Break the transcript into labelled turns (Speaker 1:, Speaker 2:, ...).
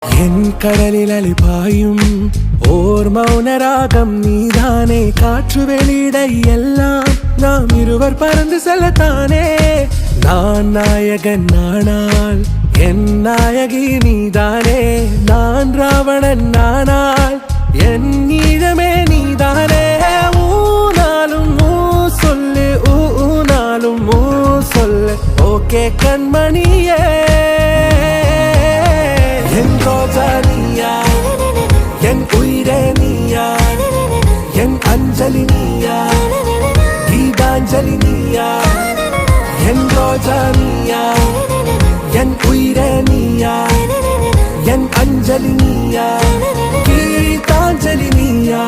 Speaker 1: என் கடலில் அலிபாயும் ஓர் மௌனராகம் நீதானே. காற்று வெளியிட எல்லாம் நாம் இருவர் பறந்து செல்லத்தானே. நான் நாயகன் நானால் என் நாயகி நீதானே. நான் ராவணன் நானால் என் ஈழமே நீதானே. ஊனாலும் ஊ சொல்லு ஊனாலும் ஊ சொல்லு ஓகே கண்மணியே. என் ரோஜா நீயா, என் உயிரே நீயா, என் அஞ்சலி நீயா, கீதாஞ்சலி நீயா. என் ரோஜா நீயா, என் உயிரே நீயா, என் அஞ்சலி நீயா, கீதாஞ்சலி நீயா.